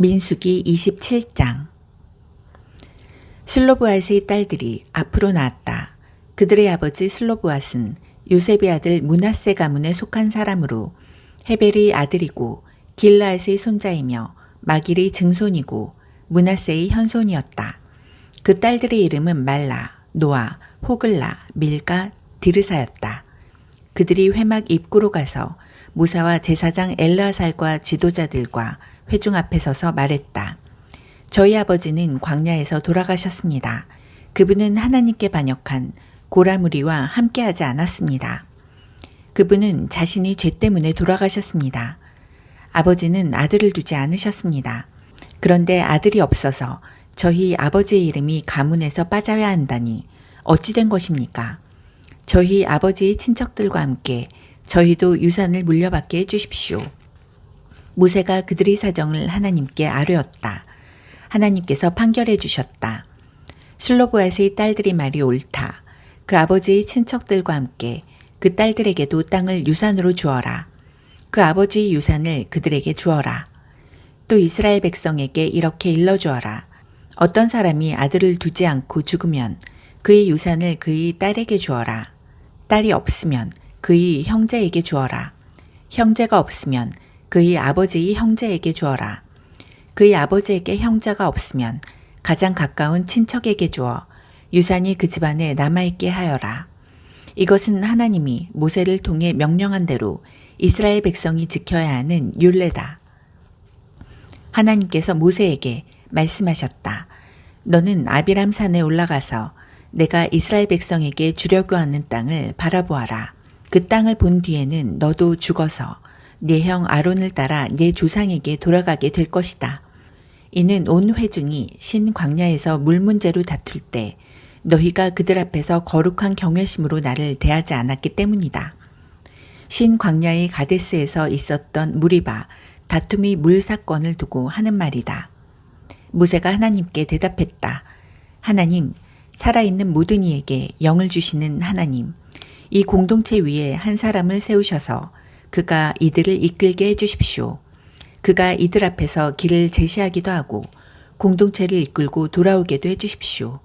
민수기 27장. 슬로브앗의 딸들이 앞으로 나왔다. 그들의 아버지 슬로브앗은 요셉의 아들 므낫세 가문에 속한 사람으로 헤벨의 아들이고 길르앗의 손자이며 마길의 증손이고 므낫세의 현손이었다. 그 딸들의 이름은 말라, 노아, 호글라, 밀가, 디르사였다. 그들이 회막 입구로 가서 모사와 제사장 엘르아살과 지도자들과 회중 앞에 서서 말했다. 저희 아버지는 광야에서 돌아가셨습니다. 그분은 하나님께 반역한 고라 무리와 함께하지 않았습니다. 그분은 자신이 죄 때문에 돌아가셨습니다. 아버지는 아들을 두지 않으셨습니다. 그런데 아들이 없어서 저희 아버지의 이름이 가문에서 빠져야 한다니 어찌 된 것입니까? 저희 아버지의 친척들과 함께 저희도 유산을 물려받게 해주십시오. 모세가 그들의 사정을 하나님께 아뢰었다. 하나님께서 판결해 주셨다. 슬로브앗의 딸들의 말이 옳다. 그 아버지의 친척들과 함께 그 딸들에게도 땅을 유산으로 주어라. 그 아버지의 유산을 그들에게 주어라. 또 이스라엘 백성에게 이렇게 일러주어라. 어떤 사람이 아들을 두지 않고 죽으면 그의 유산을 그의 딸에게 주어라. 딸이 없으면 그의 형제에게 주어라. 형제가 없으면 그의 아버지의 형제에게 주어라. 그의 아버지에게 형제가 없으면 가장 가까운 친척에게 주어 유산이 그 집안에 남아있게 하여라. 이것은 하나님이 모세를 통해 명령한 대로 이스라엘 백성이 지켜야 하는 율례다. 하나님께서 모세에게 말씀하셨다. 너는 아비람 산에 올라가서 내가 이스라엘 백성에게 주려고 하는 땅을 바라보아라. 그 땅을 본 뒤에는 너도 죽어서 네 형 아론을 따라 네 조상에게 돌아가게 될 것이다. 이는 온 회중이 신 광야에서 물 문제로 다툴 때 너희가 그들 앞에서 거룩한 경외심으로 나를 대하지 않았기 때문이다. 신 광야의 가데스에서 있었던 무리바 다툼이 물 사건을 두고 하는 말이다. 모세가 하나님께 대답했다. 하나님, 살아있는 모든 이에게 영을 주시는 하나님, 이 공동체 위에 한 사람을 세우셔서 그가 이들을 이끌게 해주십시오. 그가 이들 앞에서 길을 제시하기도 하고 공동체를 이끌고 돌아오게도 해주십시오.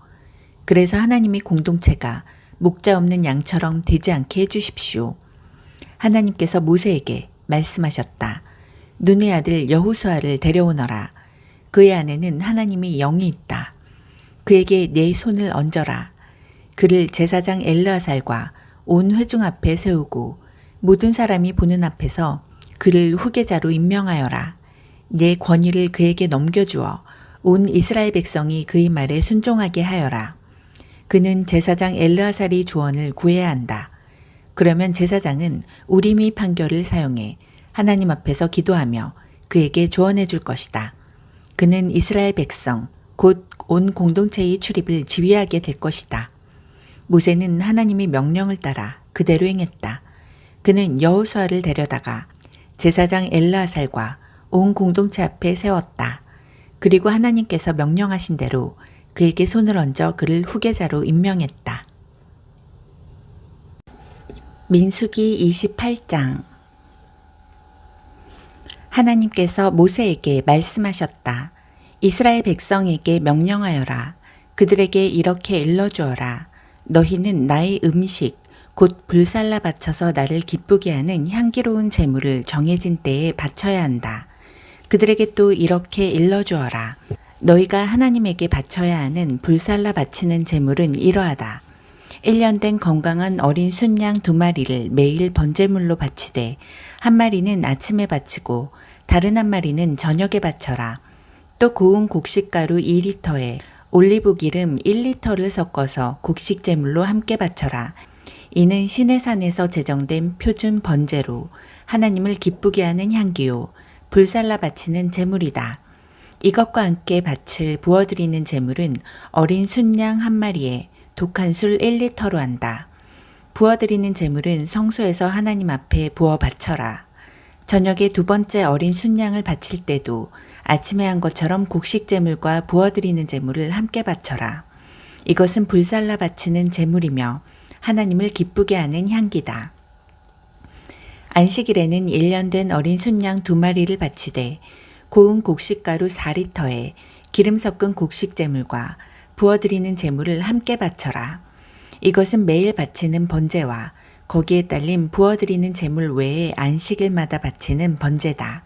그래서 하나님의 공동체가 목자 없는 양처럼 되지 않게 해주십시오. 하나님께서 모세에게 말씀하셨다. 눈의 아들 여호수아를 데려오너라. 그의 안에는 하나님의 영이 있다. 그에게 내 손을 얹어라. 그를 제사장 엘르아살과 온 회중 앞에 세우고 모든 사람이 보는 앞에서 그를 후계자로 임명하여라. 내 권위를 그에게 넘겨주어 온 이스라엘 백성이 그의 말에 순종하게 하여라. 그는 제사장 엘르아살의 조언을 구해야 한다. 그러면 제사장은 우림의 판결을 사용해 하나님 앞에서 기도하며 그에게 조언해 줄 것이다. 그는 이스라엘 백성, 곧 온 공동체의 출입을 지휘하게 될 것이다. 모세는 하나님의 명령을 따라 그대로 행했다. 그는 여호수아를 데려다가 제사장 엘르아살과 온 공동체 앞에 세웠다. 그리고 하나님께서 명령하신 대로 그에게 손을 얹어 그를 후계자로 임명했다. 민수기 28장. 하나님께서 모세에게 말씀하셨다. 이스라엘 백성에게 명령하여라. 그들에게 이렇게 일러주어라. 너희는 나의 음식 곧 불살라 바쳐서 나를 기쁘게 하는 향기로운 제물을 정해진 때에 바쳐야 한다. 그들에게 또 이렇게 일러주어라. 너희가 하나님에게 바쳐야 하는 불살라 바치는 제물은 이러하다. 1년 된 건강한 어린 순양 2마리를 매일 번제물로 바치되 한 마리는 아침에 바치고 다른 한 마리는 저녁에 바쳐라. 또 고운 곡식가루 2리터에 올리브 기름 1리터를 섞어서 곡식 제물로 함께 바쳐라. 이는 시내산에서 제정된 표준 번제로 하나님을 기쁘게 하는 향기요 불살라 바치는 제물이다. 이것과 함께 바칠 부어드리는 제물은 어린 순양 한 마리에 독한 술 1리터로 한다. 부어드리는 제물은 성소에서 하나님 앞에 부어 바쳐라. 저녁에 두 번째 어린 순양을 바칠 때도 아침에 한 것처럼 곡식 제물과 부어드리는 제물을 함께 바쳐라. 이것은 불살라 바치는 제물이며 하나님을 기쁘게 하는 향기다. 안식일에는 1년 된 어린 순양 2마리를 바치되 고운 곡식가루 4리터에 기름 섞은 곡식제물과 부어드리는 제물을 함께 바쳐라. 이것은 매일 바치는 번제와 거기에 딸린 부어드리는 제물 외에 안식일마다 바치는 번제다.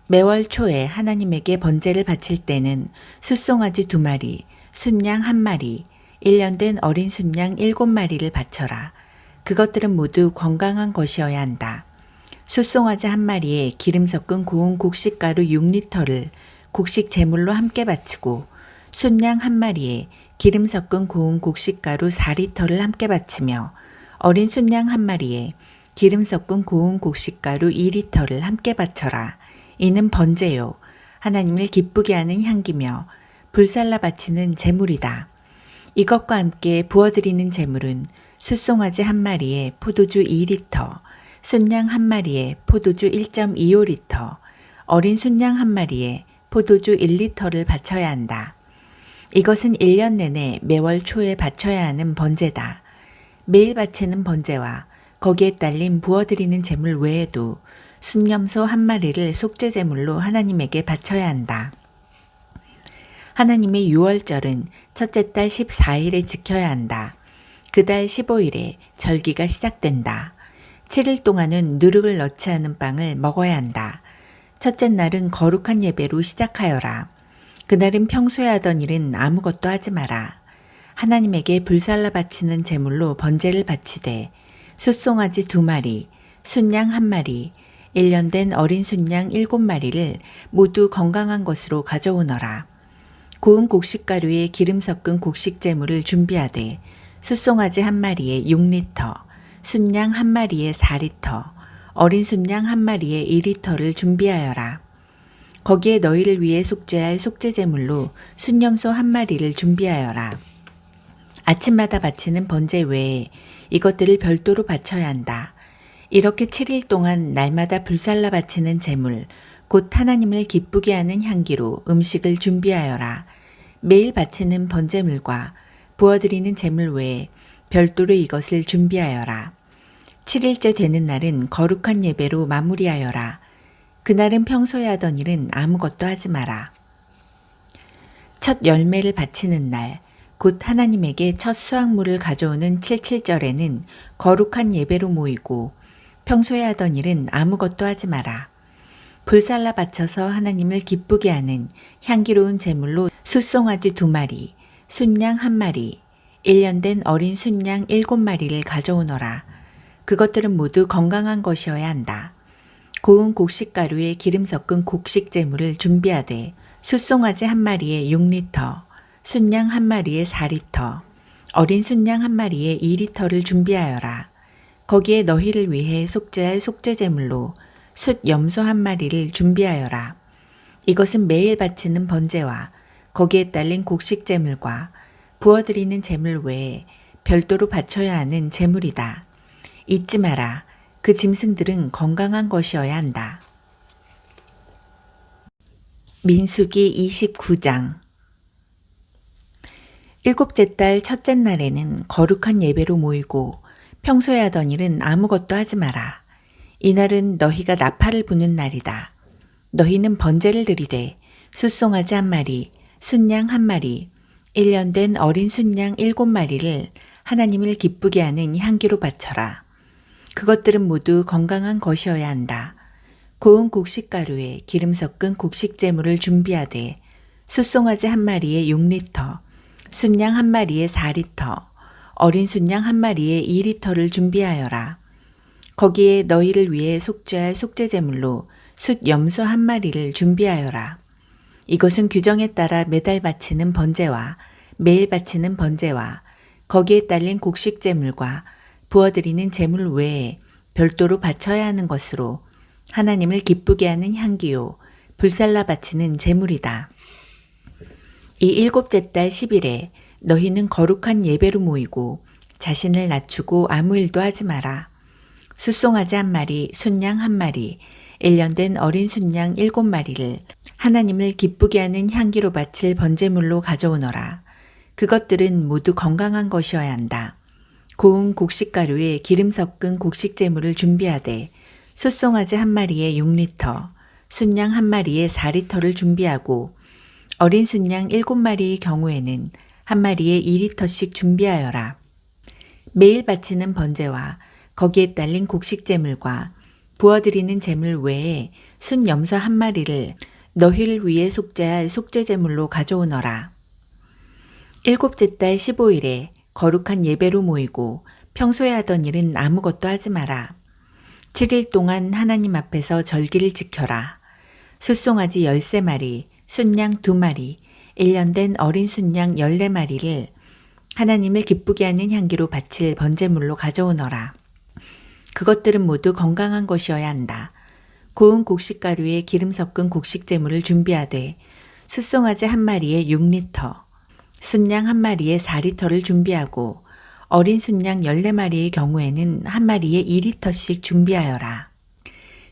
매월 초에 하나님에게 번제를 바칠 때는 숫송아지 2마리, 순양 1마리, 1년 된 어린 순양 7마리를 바쳐라. 그것들은 모두 건강한 것이어야 한다. 숫송아지 1마리에 기름 섞은 고운 곡식가루 6리터를 곡식 제물로 함께 바치고 순양 1마리에 기름 섞은 고운 곡식가루 4리터를 함께 바치며 어린 순양 1마리에 기름 섞은 고운 곡식가루 2리터를 함께 바쳐라. 이는 번제요. 하나님을 기쁘게 하는 향기며 불살라 바치는 제물이다. 이것과 함께 부어드리는 제물은 숫송아지 1마리에 포도주 2리터, 순양 1마리에 포도주 1.25리터, 어린 순양 1마리에 포도주 1리터를 바쳐야 한다. 이것은 1년 내내 매월 초에 바쳐야 하는 번제다. 매일 바치는 번제와 거기에 딸린 부어드리는 제물 외에도 순염소 1마리를 속죄제물로 하나님에게 바쳐야 한다. 하나님의 유월절은 첫째 달 14일에 지켜야 한다. 그 달 15일에 절기가 시작된다. 7일 동안은 누룩을 넣지 않은 빵을 먹어야 한다. 첫째 날은 거룩한 예배로 시작하여라. 그날은 평소에 하던 일은 아무것도 하지 마라. 하나님에게 불살라 바치는 제물로 번제를 바치되 숫송아지 2마리, 순양 1마리, 1년 된 어린 순양 7마리를 모두 건강한 것으로 가져오너라. 고운 곡식가루에 기름 섞은 곡식제물을 준비하되 숫송아지 1마리에 6리터, 순양 1마리에 4리터, 어린 순양 1마리에 2리터를 준비하여라. 거기에 너희를 위해 속죄할 속죄제물로 순염소 1마리를 준비하여라. 아침마다 바치는 번제 외에 이것들을 별도로 바쳐야 한다. 이렇게 7일 동안 날마다 불살라 바치는 제물, 곧 하나님을 기쁘게 하는 향기로 음식을 준비하여라. 매일 바치는 번제물과 부어드리는 제물 외에 별도로 이것을 준비하여라. 7일째 되는 날은 거룩한 예배로 마무리하여라. 그날은 평소에 하던 일은 아무것도 하지 마라. 첫 열매를 바치는 날, 곧 하나님에게 첫 수확물을 가져오는 77절에는 거룩한 예배로 모이고 평소에 하던 일은 아무것도 하지 마라. 불살라 바쳐서 하나님을 기쁘게 하는 향기로운 제물로 숫송아지 2마리, 순양 1마리, 1년 된 어린 순양 7마리를 가져오너라. 그것들은 모두 건강한 것이어야 한다. 고운 곡식가루에 기름 섞은 곡식제물을 준비하되 숫송아지 1마리에 6리터, 순양 1마리에 4리터, 어린 순양 1마리에 2리터를 준비하여라. 거기에 너희를 위해 속죄할 속죄제물로 숫 염소 1마리를 준비하여라. 이것은 매일 바치는 번제와 거기에 딸린 곡식제물과 부어드리는 제물 외에 별도로 바쳐야 하는 제물이다. 잊지 마라. 그 짐승들은 건강한 것이어야 한다. 민수기 29장. 일곱째 달 첫째 날에는 거룩한 예배로 모이고 평소에 하던 일은 아무것도 하지 마라. 이날은 너희가 나팔을 부는 날이다. 너희는 번제를 드리되 숫송아지 1마리, 순양 1마리, 1년 된 어린 순양 7마리를 하나님을 기쁘게 하는 향기로 바쳐라. 그것들은 모두 건강한 것이어야 한다. 고운 곡식가루에 기름 섞은 곡식제물을 준비하되 숫송아지 1마리에 6리터, 순양 1마리에 4리터, 어린 순양 1마리에 2리터를 준비하여라. 거기에 너희를 위해 속죄할 속죄제물로 숫 염소 1마리를 준비하여라. 이것은 규정에 따라 매달 바치는 번제와 매일 바치는 번제와 거기에 딸린 곡식제물과 부어드리는 제물 외에 별도로 바쳐야 하는 것으로 하나님을 기쁘게 하는 향기요 불살라 바치는 제물이다. 이 일곱째 달 10일에 너희는 거룩한 예배로 모이고 자신을 낮추고 아무 일도 하지 마라. 숫송아지 1마리, 순양 1마리, 1년 된 어린 순양 7마리를 하나님을 기쁘게 하는 향기로 바칠 번제물로 가져오너라. 그것들은 모두 건강한 것이어야 한다. 고운 곡식가루에 기름 섞은 곡식제물을 준비하되 숫송아지 1마리에 6리터, 순양 1마리의 4리터를 준비하고 어린 순양 7마리의 경우에는 1마리에 2리터씩 준비하여라. 매일 바치는 번제와 거기에 딸린 곡식제물과 부어드리는 제물 외에 순 염소 1마리를 너희를 위해 속죄할 속죄제물로 가져오너라. 7째 달 15일에 거룩한 예배로 모이고 평소에 하던 일은 아무것도 하지 마라. 7일 동안 하나님 앞에서 절기를 지켜라. 숫송아지 13마리, 순양 2마리, 1년 된 어린 순양 14마리를 하나님을 기쁘게 하는 향기로 바칠 번제물로 가져오너라. 그것들은 모두 건강한 것이어야 한다. 고운 곡식가루에 기름 섞은 곡식제물을 준비하되 숫송아지 1마리에 6리터, 순양 1마리에 4리터를 준비하고 어린 순양 14마리의 경우에는 1마리에 2리터씩 준비하여라.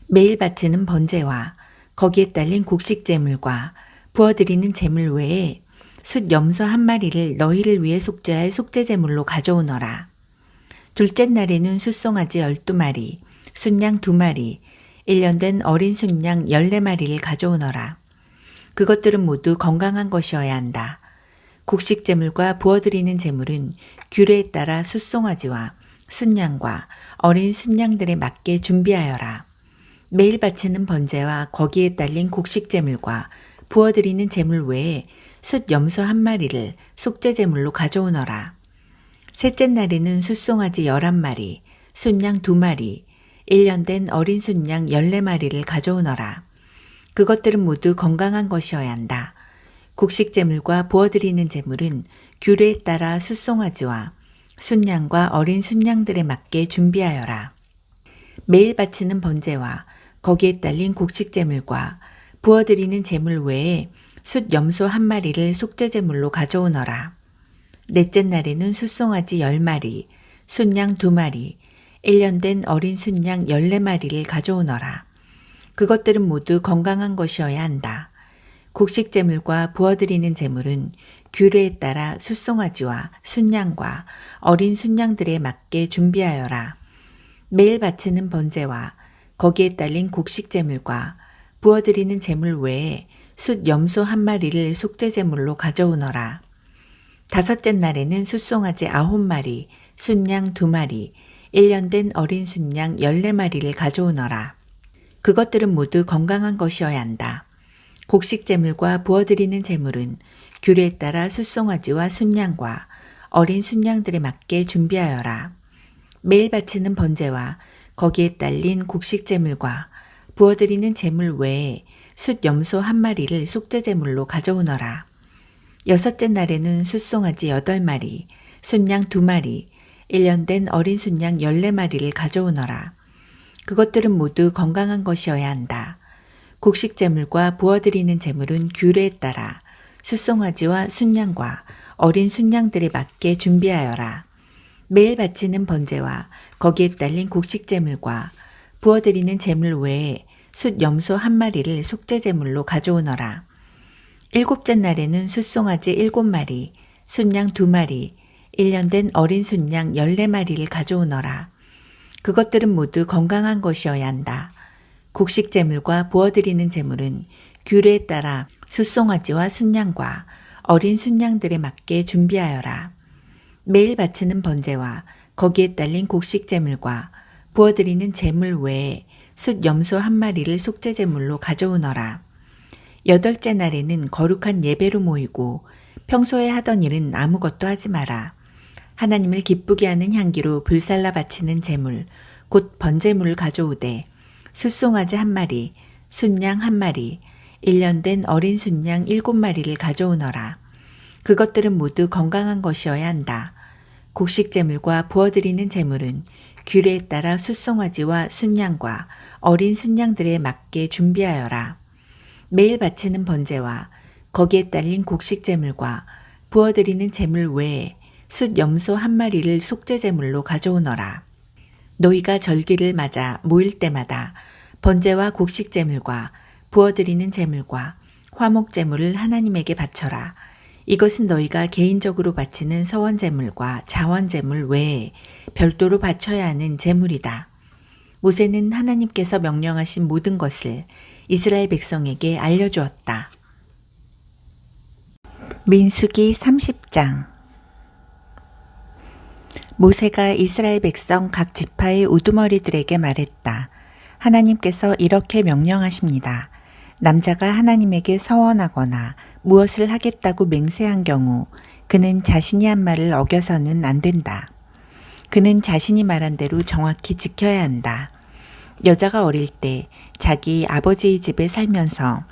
매일 바치는 번제와 거기에 딸린 곡식제물과 부어드리는 제물 외에 숫 염소 1마리를 너희를 위해 속죄할 속죄제물로 가져오너라. 둘째 날에는 숫송아지 12마리, 순양 2마리, 1년 된 어린 순양 14마리를 가져오너라. 그것들은 모두 건강한 것이어야 한다. 곡식제물과 부어드리는 제물은 규례에 따라 숫송아지와 순양과 어린 순양들에 맞게 준비하여라. 매일 바치는 번제와 거기에 딸린 곡식제물과 부어드리는 제물 외에 숫 염소 1마리를 속죄제물로 가져오너라. 셋째 날에는 숫송아지 11마리, 순양 2마리, 1년 된 어린 순양 14마리를 가져오너라. 그것들은 모두 건강한 것이어야 한다. 곡식제물과 부어드리는 제물은 규례에 따라 숫송아지와 순양과 어린 순양들에 맞게 준비하여라. 매일 바치는 번제와 거기에 딸린 곡식제물과 부어드리는 제물 외에 숫 염소 1마리를 속죄제물로 가져오너라. 넷째 날에는 숫송아지 10마리, 순양 2마리, 1년 된 어린 순양 14마리를 가져오너라. 그것들은 모두 건강한 것이어야 한다. 곡식제물과 부어드리는 제물은 규례에 따라 숫송아지와 순양과 어린 순양들에 맞게 준비하여라. 매일 바치는 번제와 거기에 딸린 곡식제물과 부어드리는 제물 외에 숫 염소 1마리를 속죄제물로 가져오너라. 다섯째 날에는 숫송아지 9마리, 순양 2마리, 1년 된 어린 순양 14마리를 가져오너라. 그것들은 모두 건강한 것이어야 한다. 곡식제물과 부어드리는 제물은 규례에 따라 숫송아지와 순양과 어린 순양들에 맞게 준비하여라. 매일 바치는 번제와 거기에 딸린 곡식제물과 부어드리는 제물 외에 숫 염소 1마리를 속죄제물로 가져오너라. 여섯째 날에는 숫송아지 8마리, 순양 2마리, 1년 된 어린 순양 14마리를 가져오너라. 그것들은 모두 건강한 것이어야 한다. 곡식제물과 부어드리는 제물은 규례에 따라 숫송아지와 순양과 어린 순양들에 맞게 준비하여라. 매일 바치는 번제와 거기에 딸린 곡식제물과 부어드리는 제물 외에 숫 염소 1마리를 속죄제물로 가져오너라. 일곱째 날에는 숫송아지 7마리, 순양 2마리, 1년 된 어린 순양 14마리를 가져오너라. 그것들은 모두 건강한 것이어야 한다. 곡식제물과 부어드리는 제물은 규례에 따라 숫송아지와 순양과 어린 순양들에 맞게 준비하여라. 매일 바치는 번제와 거기에 딸린 곡식제물과 부어드리는 제물 외에 숫 염소 1마리를 속죄제물로 가져오너라. 여덟째 날에는 거룩한 예배로 모이고 평소에 하던 일은 아무것도 하지 마라. 하나님을 기쁘게 하는 향기로 불살라 바치는 제물, 곧 번제물을 가져오되 숫송아지 1마리, 순양 1마리, 1년 된 어린 순양 7마리를 가져오너라. 그것들은 모두 건강한 것이어야 한다. 곡식제물과 부어드리는 제물은 규례에 따라 숫송아지와 순양과 어린 순양들에 맞게 준비하여라. 매일 바치는 번제와 거기에 딸린 곡식제물과 부어드리는 제물 외에 숫 염소 1마리를 속죄제물로 가져오너라. 너희가 절기를 맞아 모일 때마다 번제와 곡식제물과 부어드리는 제물과 화목제물을 하나님에게 바쳐라. 이것은 너희가 개인적으로 바치는 서원제물과 자원제물 외에 별도로 바쳐야 하는 제물이다. 모세는 하나님께서 명령하신 모든 것을 이스라엘 백성에게 알려주었다. 민수기 30장. 모세가 이스라엘 백성 각 지파의 우두머리들에게 말했다. 하나님께서 이렇게 명령하십니다. 남자가 하나님에게 서원하거나 무엇을 하겠다고 맹세한 경우 그는 자신이 한 말을 어겨서는 안 된다. 그는 자신이 말한 대로 정확히 지켜야 한다. 여자가 어릴 때 자기 아버지의 집에 살면서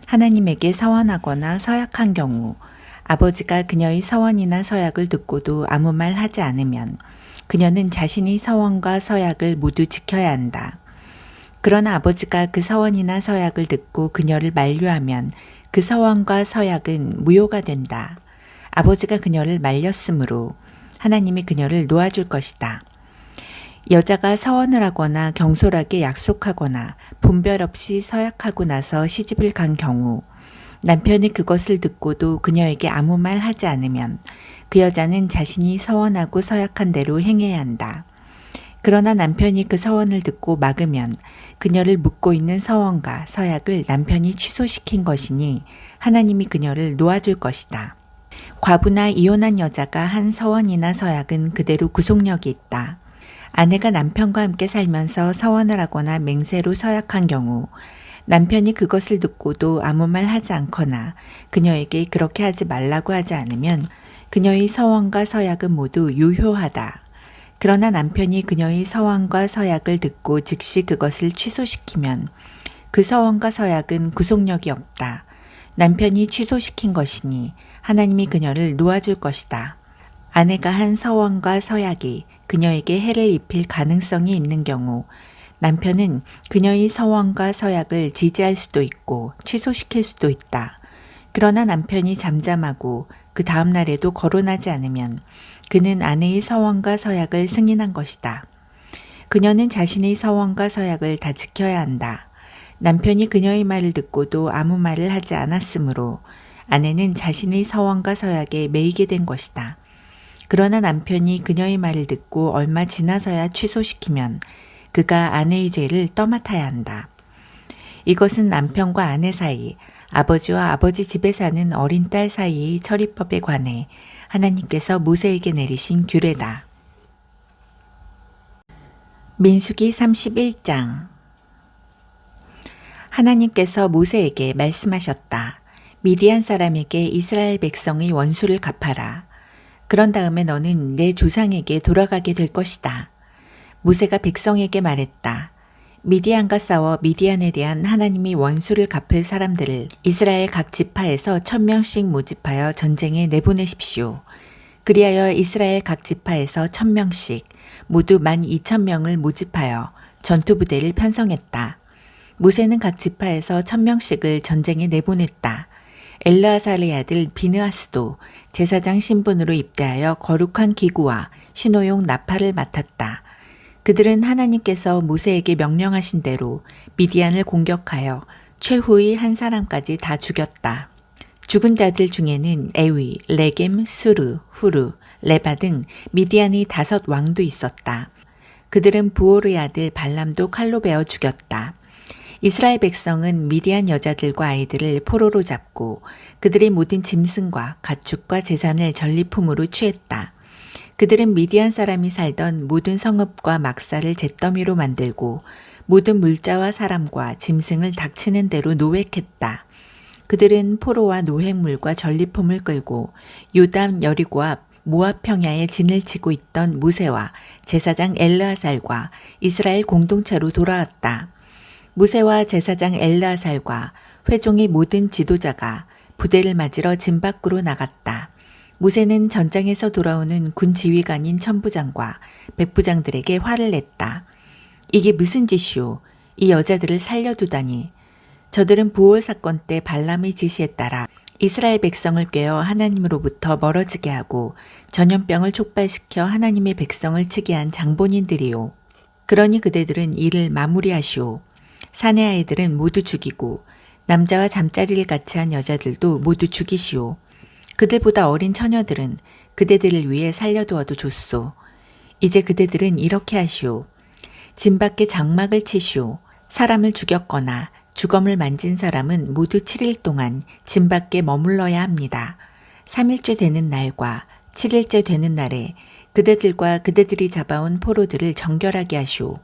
하나님에게 서원하거나 서약한 경우 아버지가 그녀의 서원이나 서약을 듣고도 아무 말 하지 않으면 그녀는 자신의 서원과 서약을 모두 지켜야 한다. 그러나 아버지가 그 서원이나 서약을 듣고 그녀를 만류하면 그 서원과 서약은 무효가 된다. 아버지가 그녀를 말렸으므로 하나님이 그녀를 놓아줄 것이다. 여자가 서원을 하거나 경솔하게 약속하거나 분별 없이 서약하고 나서 시집을 간 경우 남편이 그것을 듣고도 그녀에게 아무 말 하지 않으면 그 여자는 자신이 서원하고 서약한 대로 행해야 한다. 그러나 남편이 그 서원을 듣고 막으면 그녀를 묶고 있는 서원과 서약을 남편이 취소시킨 것이니 하나님이 그녀를 놓아줄 것이다. 과부나 이혼한 여자가 한 서원이나 서약은 그대로 구속력이 있다. 아내가 남편과 함께 살면서 서원을 하거나 맹세로 서약한 경우 남편이 그것을 듣고도 아무 말 하지 않거나 그녀에게 그렇게 하지 말라고 하지 않으면 그녀의 서원과 서약은 모두 유효하다. 그러나 남편이 그녀의 서원과 서약을 듣고 즉시 그것을 취소시키면 그 서원과 서약은 구속력이 없다. 남편이 취소시킨 것이니 하나님이 그녀를 놓아줄 것이다. 아내가 한 서원과 서약이 그녀에게 해를 입힐 가능성이 있는 경우 남편은 그녀의 서원과 서약을 지지할 수도 있고 취소시킬 수도 있다. 그러나 남편이 잠잠하고 그 다음 날에도 거론하지 않으면 그는 아내의 서원과 서약을 승인한 것이다. 그녀는 자신의 서원과 서약을 다 지켜야 한다. 남편이 그녀의 말을 듣고도 아무 말을 하지 않았으므로 아내는 자신의 서원과 서약에 매이게 된 것이다. 그러나 남편이 그녀의 말을 듣고 얼마 지나서야 취소시키면 그가 아내의 죄를 떠맡아야 한다. 이것은 남편과 아내 사이, 아버지와 아버지 집에 사는 어린 딸 사이의 처리법에 관해 하나님께서 모세에게 내리신 규례다. 민수기 31장. 하나님께서 모세에게 말씀하셨다. 미디안 사람에게 이스라엘 백성의 원수를 갚아라. 그런 다음에 너는 내 조상에게 돌아가게 될 것이다. 모세가 백성에게 말했다. 미디안과 싸워 미디안에 대한 하나님이 원수를 갚을 사람들을 이스라엘 각 지파에서 1000명씩 모집하여 전쟁에 내보내십시오. 그리하여 이스라엘 각 지파에서 1000명씩 모두 12,000명을 모집하여 전투부대를 편성했다. 모세는 각 지파에서 1000명씩을 전쟁에 내보냈다. 엘르아살의 아들 비느하스도 제사장 신분으로 입대하여 거룩한 기구와 신호용 나팔을 맡았다. 그들은 하나님께서 모세에게 명령하신 대로 미디안을 공격하여 최후의 한 사람까지 다 죽였다. 죽은 자들 중에는 에위, 레겜, 수르, 후르, 레바 등 미디안의 5 왕도 있었다. 그들은 부올의 아들 발람도 칼로 베어 죽였다. 이스라엘 백성은 미디안 여자들과 아이들을 포로로 잡고 그들의 모든 짐승과 가축과 재산을 전리품으로 취했다. 그들은 미디안 사람이 살던 모든 성읍과 막사를 잿더미로 만들고 모든 물자와 사람과 짐승을 닥치는 대로 노획했다. 그들은 포로와 노획물과 전리품을 끌고 요담 여리고 앞 모압 평야에 진을 치고 있던 모세와 제사장 엘르아살과 이스라엘 공동체로 돌아왔다. 모세와 제사장 엘르아살과 회종의 모든 지도자가 부대를 맞으러 진 밖으로 나갔다. 모세는 전장에서 돌아오는 군 지휘관인 천부장과 백부장들에게 화를 냈다. 이게 무슨 짓이오? 이 여자들을 살려두다니. 저들은 부올 사건 때 발람의 지시에 따라 이스라엘 백성을 꾀어 하나님으로부터 멀어지게 하고 전염병을 촉발시켜 하나님의 백성을 치게 한 장본인들이오. 그러니 그대들은 이를 마무리하시오. 사내 아이들은 모두 죽이고 남자와 잠자리를 같이 한 여자들도 모두 죽이시오. 그들보다 어린 처녀들은 그대들을 위해 살려두어도 좋소. 이제 그대들은 이렇게 하시오. 진 밖에 장막을 치시오. 사람을 죽였거나 주검을 만진 사람은 모두 7일 동안 진 밖에 머물러야 합니다. 3일째 되는 날과 7일째 되는 날에 그대들과 그대들이 잡아온 포로들을 정결하게 하시오.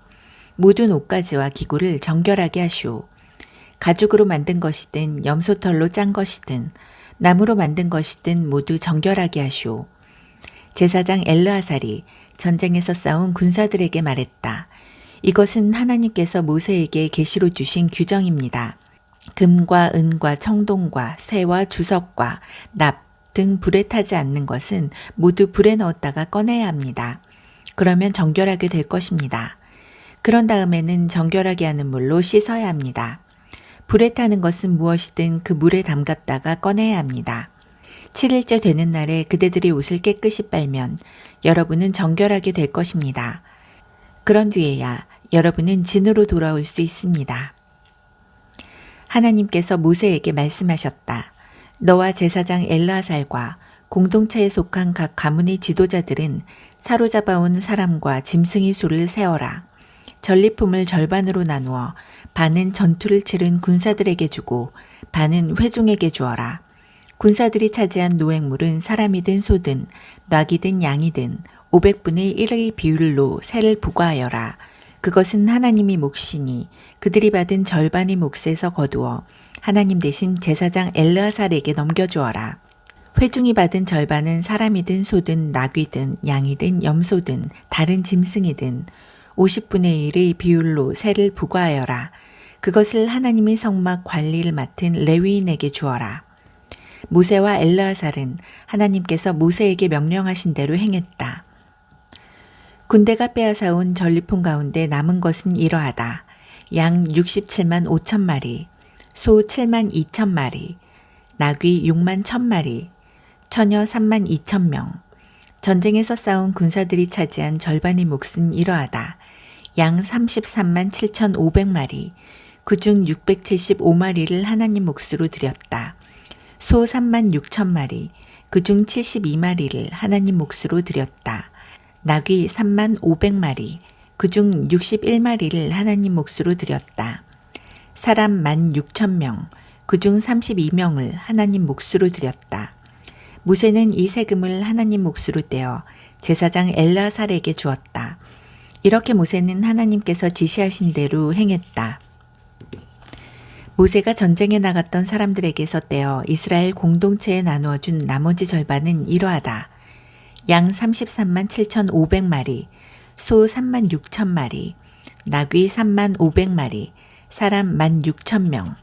모든 옷가지와 기구를 정결하게 하시오. 가죽으로 만든 것이든 염소털로 짠 것이든 나무로 만든 것이든 모두 정결하게 하시오. 제사장 엘르아살이 전쟁에서 싸운 군사들에게 말했다. 이것은 하나님께서 모세에게 계시로 주신 규정입니다. 금과 은과 청동과 쇠와 주석과 납 등 불에 타지 않는 것은 모두 불에 넣었다가 꺼내야 합니다. 그러면 정결하게 될 것입니다. 그런 다음에는 정결하게 하는 물로 씻어야 합니다. 불에 타는 것은 무엇이든 그 물에 담갔다가 꺼내야 합니다. 7일째 되는 날에 그대들이 옷을 깨끗이 빨면 여러분은 정결하게 될 것입니다. 그런 뒤에야 여러분은 진으로 돌아올 수 있습니다. 하나님께서 모세에게 말씀하셨다. 너와 제사장 엘르아살과 공동체에 속한 각 가문의 지도자들은 사로잡아온 사람과 짐승의 수를 세어라. 전리품을 절반으로 나누어 반은 전투를 치른 군사들에게 주고 반은 회중에게 주어라. 군사들이 차지한 노획물은 사람이든 소든 낙이든 양이든 500분의 1의 비율로 세를 부과하여라. 그것은 하나님의 몫이니 그들이 받은 절반의 몫에서 거두어 하나님 대신 제사장 엘르아살에게 넘겨주어라. 회중이 받은 절반은 사람이든 소든 낙이든 양이든 염소든 다른 짐승이든 50분의 1의 비율로 세를 부과하여라. 그것을 하나님의 성막 관리를 맡은 레위인에게 주어라. 모세와 엘르아살은 하나님께서 모세에게 명령하신 대로 행했다. 군대가 빼앗아온 전리품 가운데 남은 것은 이러하다. 양 67만 5천 마리, 소 7만 2천 마리, 나귀 6만 1천 마리, 처녀 3만 2천 명. 전쟁에서 싸운 군사들이 차지한 절반의 몫은 이러하다. 양 33만 7천 5백마리, 그중 675마리를 하나님 몫으로 드렸다. 소 3만 6천 마리, 그중 72마리를 하나님 몫으로 드렸다. 나귀 3만 500마리, 그중 61마리를 하나님 몫으로 드렸다. 사람 1만 6천 명, 그중 32명을 하나님 몫으로 드렸다. 모세는 이 세금을 하나님 몫으로 떼어 제사장 엘르아살에게 주었다. 이렇게 모세는 하나님께서 지시하신 대로 행했다. 모세가 전쟁에 나갔던 사람들에게서 떼어 이스라엘 공동체에 나누어 준 나머지 절반은 이러하다. 양 33만 7천 5백마리, 소 3만 6천 마리, 나귀 3만 5백마리, 사람 1만 6천 명.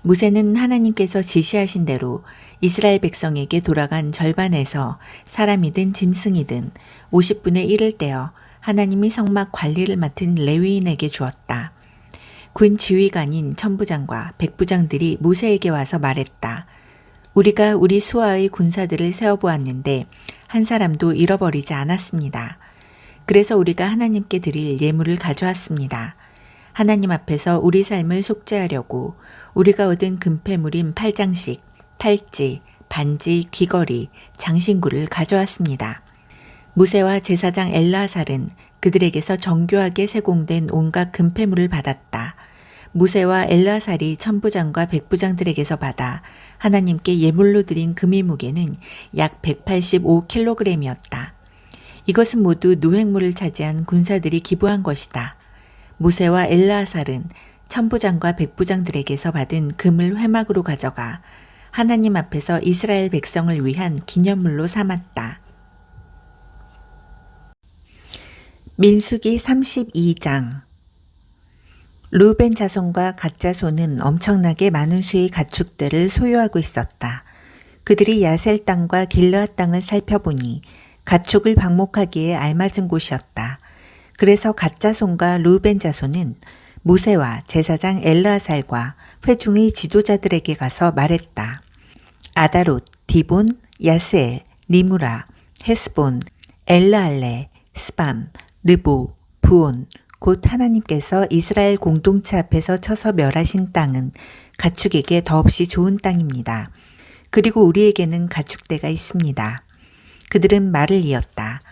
모세는 하나님께서 지시하신 대로 이스라엘 백성에게 돌아간 절반에서 사람이든 짐승이든 50분의 1을 떼어 하나님이 성막 관리를 맡은 레위인에게 주었다. 군 지휘관인 천부장과 백부장들이 모세에게 와서 말했다. 우리가 우리 수하의 군사들을 세어보았는데 한 사람도 잃어버리지 않았습니다. 그래서 우리가 하나님께 드릴 예물을 가져왔습니다. 하나님 앞에서 우리 삶을 속죄하려고 우리가 얻은 금폐물인 팔장식, 팔찌, 반지, 귀걸이, 장신구를 가져왔습니다. 모세와 제사장 엘르아살은 그들에게서 정교하게 세공된 온갖 금폐물을 받았다. 모세와 엘르아살이 천부장과 백부장들에게서 받아 하나님께 예물로 드린 금의 무게는 약 185kg이었다. 이것은 모두 노획물을 차지한 군사들이 기부한 것이다. 모세와 엘르아살은 천부장과 백부장들에게서 받은 금을 회막으로 가져가 하나님 앞에서 이스라엘 백성을 위한 기념물로 삼았다. 민수기 32장. 루벤 자손과 갓 자손은 엄청나게 많은 수의 가축들을 소유하고 있었다. 그들이 야셀 땅과 길르앗 땅을 살펴보니 가축을 방목하기에 알맞은 곳이었다. 그래서 갓 자손과 루벤 자손은 모세와 제사장 엘르아살과 회중의 지도자들에게 가서 말했다. 아다롯, 디본, 야스엘, 니무라, 헤스본, 엘르알레, 스밤, 느보, 부온, 곧 하나님께서 이스라엘 공동체 앞에서 쳐서 멸하신 땅은 가축에게 더없이 좋은 땅입니다. 그리고 우리에게는 가축대가 있습니다. 그들은 말을 이었다.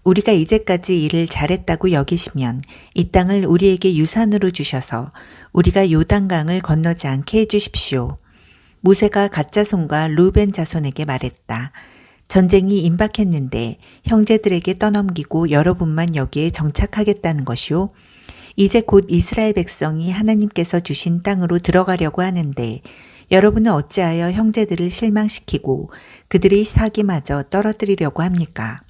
우리가 이제까지 일을 잘했다고 여기시면 이 땅을 우리에게 유산으로 주셔서 우리가 요단강을 건너지 않게 해주십시오. 모세가 갓 자손과 루벤 자손에게 말했다. 전쟁이 임박했는데 형제들에게 떠넘기고 여러분만 여기에 정착하겠다는 것이요. 이제 곧 이스라엘 백성이 하나님께서 주신 땅으로 들어가려고 하는데 여러분은 어찌하여 형제들을 실망시키고 그들의 사기마저 떨어뜨리려고 합니까?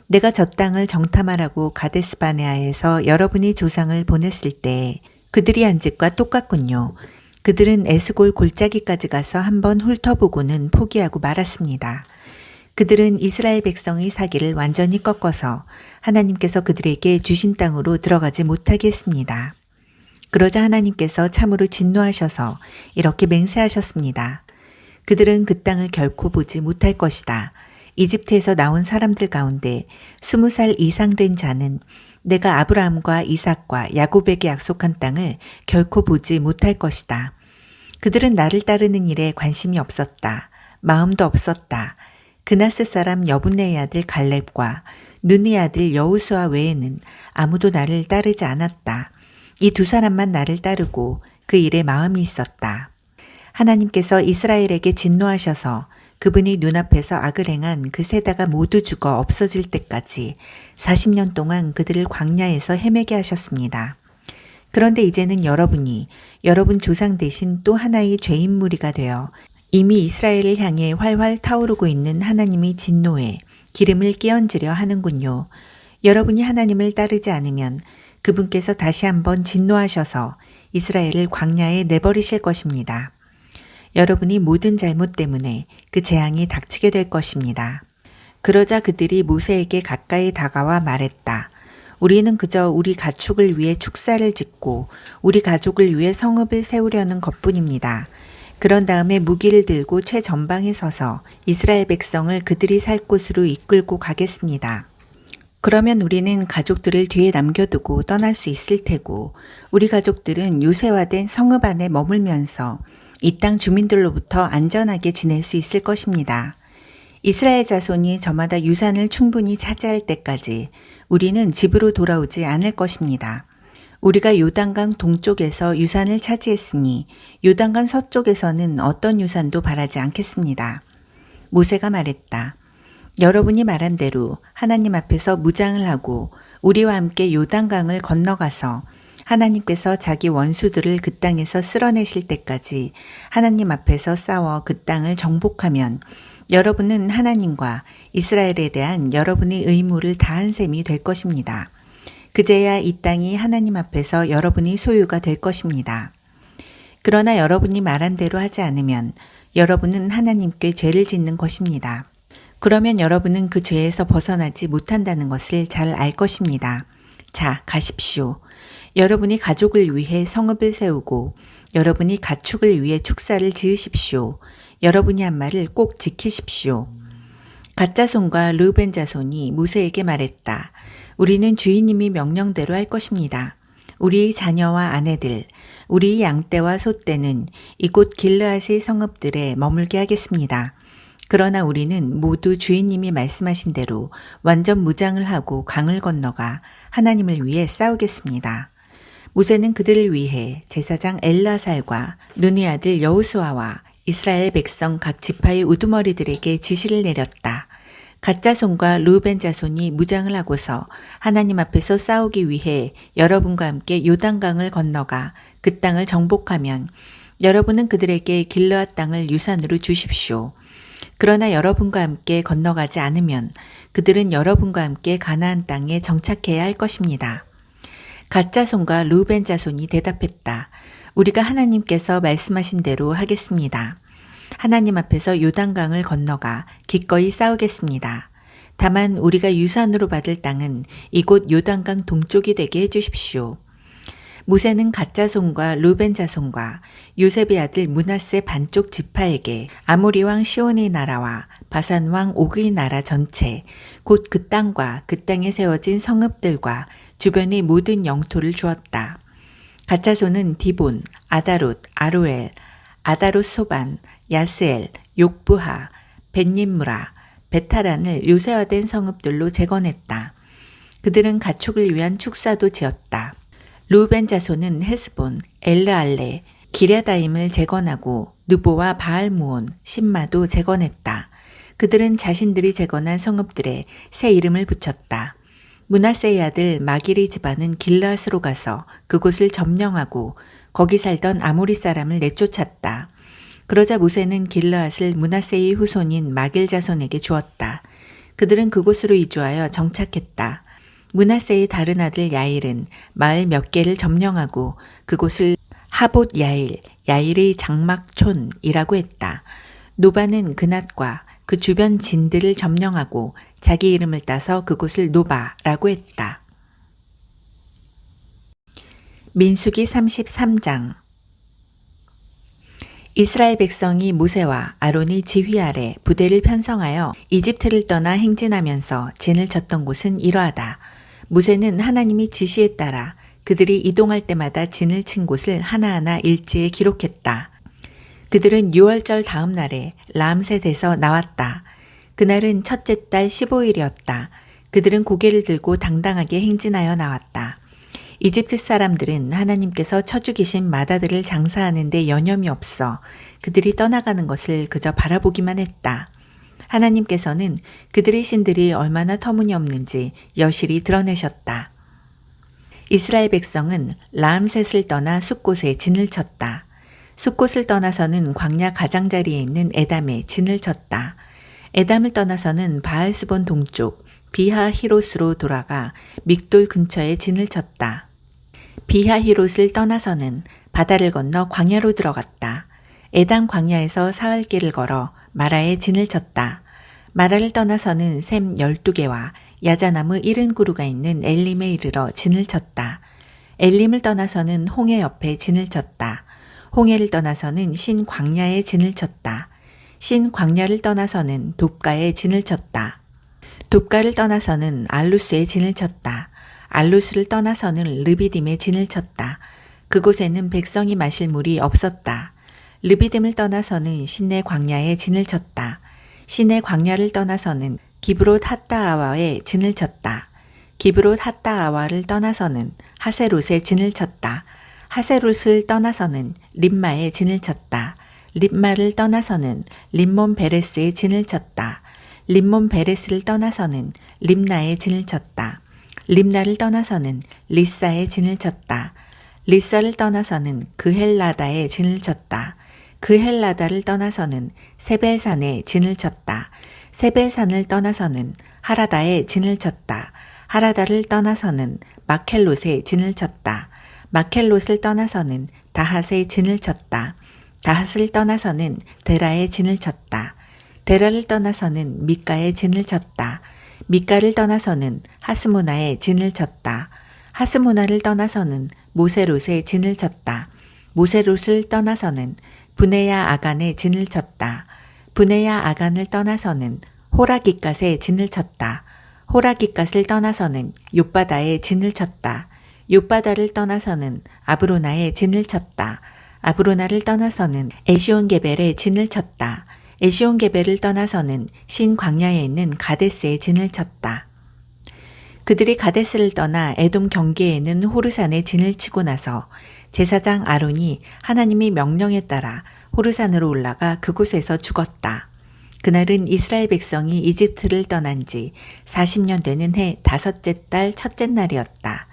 내가 저 땅을 정탐하라고 가데스바네아에서 여러분의 조상을 보냈을 때 그들이 한 짓과 똑같군요. 그들은 에스골 골짜기까지 가서 한번 훑어보고는 포기하고 말았습니다. 그들은 이스라엘 백성의 사기를 완전히 꺾어서 하나님께서 그들에게 주신 땅으로 들어가지 못하게 했습니다. 그러자 하나님께서 참으로 진노하셔서 이렇게 맹세하셨습니다. 그들은 그 땅을 결코 보지 못할 것이다. 이집트에서 나온 사람들 가운데 20살 이상 된 자는 내가 아브라함과 이삭과 야곱에게 약속한 땅을 결코 보지 못할 것이다. 그들은 나를 따르는 일에 관심이 없었다. 마음도 없었다. 그나스 사람 여분네의 아들 갈렙과 눈의 아들 여우수아 외에는 아무도 나를 따르지 않았다. 이 두 사람만 나를 따르고 그 일에 마음이 있었다. 하나님께서 이스라엘에게 진노하셔서 그분이 눈앞에서 악을 행한 그 세대가 모두 죽어 없어질 때까지 40년 동안 그들을 광야에서 헤매게 하셨습니다. 그런데 이제는 여러분이 여러분 조상 대신 또 하나의 죄인 무리가 되어 이미 이스라엘을 향해 활활 타오르고 있는 하나님의 진노에 기름을 끼얹으려 하는군요. 여러분이 하나님을 따르지 않으면 그분께서 다시 한번 진노하셔서 이스라엘을 광야에 내버리실 것입니다. 여러분이 모든 잘못 때문에 그 재앙이 닥치게 될 것입니다. 그러자 그들이 모세에게 가까이 다가와 말했다. 우리는 그저 우리 가축을 위해 축사를 짓고 우리 가족을 위해 성읍을 세우려는 것뿐입니다. 그런 다음에 무기를 들고 최전방에 서서 이스라엘 백성을 그들이 살 곳으로 이끌고 가겠습니다. 그러면 우리는 가족들을 뒤에 남겨두고 떠날 수 있을 테고 우리 가족들은 요새화된 성읍 안에 머물면서 이 땅 주민들로부터 안전하게 지낼 수 있을 것입니다. 이스라엘 자손이 저마다 유산을 충분히 차지할 때까지 우리는 집으로 돌아오지 않을 것입니다. 우리가 요단강 동쪽에서 유산을 차지했으니 요단강 서쪽에서는 어떤 유산도 바라지 않겠습니다. 모세가 말했다. 여러분이 말한 대로 하나님 앞에서 무장을 하고 우리와 함께 요단강을 건너가서 하나님께서 자기 원수들을 그 땅에서 쓸어내실 때까지 하나님 앞에서 싸워 그 땅을 정복하면 여러분은 하나님과 이스라엘에 대한 여러분의 의무를 다한 셈이 될 것입니다. 그제야 이 땅이 하나님 앞에서 여러분의 소유가 될 것입니다. 그러나 여러분이 말한 대로 하지 않으면 여러분은 하나님께 죄를 짓는 것입니다. 그러면 여러분은 그 죄에서 벗어나지 못한다는 것을 잘 알 것입니다. 자, 가십시오. 여러분이 가족을 위해 성읍을 세우고 여러분이 가축을 위해 축사를 지으십시오. 여러분이 한 말을 꼭 지키십시오. 갓 자손과 르우벤 자손이 모세에게 말했다. 우리는 주인님이 명령대로 할 것입니다. 우리의 자녀와 아내들, 우리의 양떼와 소떼는 이곳 길르앗의 성읍들에 머물게 하겠습니다. 그러나 우리는 모두 주인님이 말씀하신 대로 완전 무장을 하고 강을 건너가 하나님을 위해 싸우겠습니다. 모세는 그들을 위해 제사장 엘라살과 눈의 아들 여호수아와 이스라엘 백성 각 지파의 우두머리들에게 지시를 내렸다. 갓 자손과 르우벤 자손이 무장을 하고서 하나님 앞에서 싸우기 위해 여러분과 함께 요단강을 건너가 그 땅을 정복하면 여러분은 그들에게 길르앗 땅을 유산으로 주십시오. 그러나 여러분과 함께 건너가지 않으면 그들은 여러분과 함께 가나안 땅에 정착해야 할 것입니다. 갓 자손과 르우벤 자손이 대답했다. 우리가 하나님께서 말씀하신 대로 하겠습니다. 하나님 앞에서 요단강을 건너가 기꺼이 싸우겠습니다. 다만 우리가 유산으로 받을 땅은 이곳 요단강 동쪽이 되게 해주십시오. 모세는 갓 자손과 르우벤 자손과 요셉의 아들 므낫세 반쪽 지파에게 아모리 왕 시온의 나라와 바산 왕 옥의 나라 전체 곧 그 땅과 그 땅에 세워진 성읍들과 주변의 모든 영토를 주었다. 갓 자손은 디본, 아다롯, 아로엘, 아다롯 소반, 야스엘, 욕부하, 벳님무라, 베타란을 요새화된 성읍들로 재건했다. 그들은 가축을 위한 축사도 지었다. 루벤 자손은 헤스본, 엘르알레, 기랴다임을 재건하고 느보와 바알무온, 심마도 재건했다. 그들은 자신들이 재건한 성읍들에 새 이름을 붙였다. 므낫세의 아들 마길의 집안은 길르앗으로 가서 그곳을 점령하고 거기 살던 아모리 사람을 내쫓았다. 그러자 모세는 길르앗을 므낫세의 후손인 마길 자손에게 주었다. 그들은 그곳으로 이주하여 정착했다. 므낫세의 다른 아들 야일은 마을 몇 개를 점령하고 그곳을 하봇 야일, 야일의 장막촌이라고 했다. 노바는 그낫과 그 주변 진들을 점령하고 자기 이름을 따서 그곳을 노바라고 했다. 민수기 33장. 이스라엘 백성이 모세와 아론이 지휘 아래 부대를 편성하여 이집트를 떠나 행진하면서 진을 쳤던 곳은 이러하다. 모세는 하나님이 지시에 따라 그들이 이동할 때마다 진을 친 곳을 하나하나 일지에 기록했다. 그들은 6월절 다음 날에 라암셋에서 나왔다. 그날은 첫째 달 15일이었다. 그들은 고개를 들고 당당하게 행진하여 나왔다. 이집트 사람들은 하나님께서 쳐죽이신 마다들을 장사하는 데 여념이 없어 그들이 떠나가는 것을 그저 바라보기만 했다. 하나님께서는 그들의 신들이 얼마나 터무니없는지 여실히 드러내셨다. 이스라엘 백성은 라암셋을 떠나 숫곳에 진을 쳤다. 숫곳을 떠나서는 광야 가장자리에 있는 에담에 진을 쳤다. 에담을 떠나서는 바알스본 동쪽 비하히롯으로 돌아가 믹돌 근처에 진을 쳤다. 비하히롯을 떠나서는 바다를 건너 광야로 들어갔다. 에담 광야에서 사흘길을 걸어 마라에 진을 쳤다. 마라를 떠나서는 샘 12개와 야자나무 70그루가 있는 엘림에 이르러 진을 쳤다. 엘림을 떠나서는 홍해 옆에 진을 쳤다. 홍해를 떠나서는 신 광야에 진을 쳤다. 신 광야를 떠나서는 돕가에 진을 쳤다. 돕가를 떠나서는 알루스에 진을 쳤다. 알루스를 떠나서는 르비딤에 진을 쳤다. 그곳에는 백성이 마실 물이 없었다. 르비딤을 떠나서는 신의 광야에 진을 쳤다. 신의 광야를 떠나서는 기브롯 핫다아와에 진을 쳤다. 기브롯 핫다아와를 떠나서는 하세롯에 진을 쳤다. 하세롯을 떠나서는 림마에 진을 쳤다. 림마를 떠나서는 림몬 베레스에 진을 쳤다. 림몬 베레스를 떠나서는 림나에 진을 쳤다. 림나를 떠나서는 리사에 진을 쳤다. 리사를 떠나서는 그헬라다에 진을 쳤다. 그헬라다를 떠나서는 세벨산에 진을 쳤다. 세벨산을 떠나서는 하라다에 진을 쳤다. 하라다를 떠나서는 마켈롯에 진을 쳤다. 마켈롯을 떠나서는 다핫에 진을 쳤다. 다핫을 떠나서는 데라에 진을 쳤다. 데라를 떠나서는 미가에 진을 쳤다. 미가를 떠나서는 하스모나에 진을 쳤다. 하스모나를 떠나서는 모세롯에 진을 쳤다. 모세롯을 떠나서는 브네야 아간에 진을 쳤다. 브네야 아간을 떠나서는 호라깃갓에 진을 쳤다. 호라깃갓을 떠나서는 욥바다에 진을 쳤다. 욥바다를 떠나서는 아브로나에 진을 쳤다. 아브로나를 떠나서는 에시온게벨에 진을 쳤다. 에시온게벨을 떠나서는 신광야에 있는 가데스에 진을 쳤다. 그들이 가데스를 떠나 에돔 경계에 있는 호르산에 진을 치고 나서 제사장 아론이 하나님의 명령에 따라 호르산으로 올라가 그곳에서 죽었다. 그날은 이스라엘 백성이 이집트를 떠난 지 40년 되는 해 5째 달 첫째 날이었다.